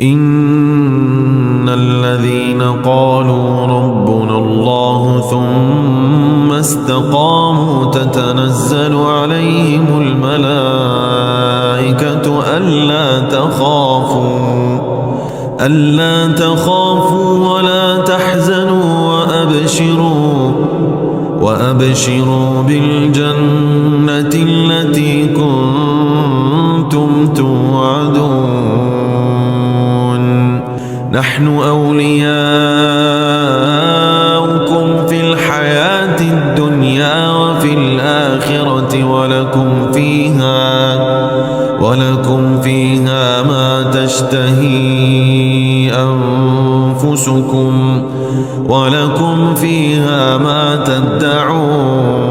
إن الذين قالوا ربنا الله ثم استقاموا تتنزل عليهم الملائكة ألا تخافوا ولا تحزنوا وأبشروا بالجنة التي كنتم توعدون نحن أولياؤكم في الحياة الدنيا وفي الآخرة ولكم فيها ما تشتهي أنفسكم ولكم فيها ما تدعون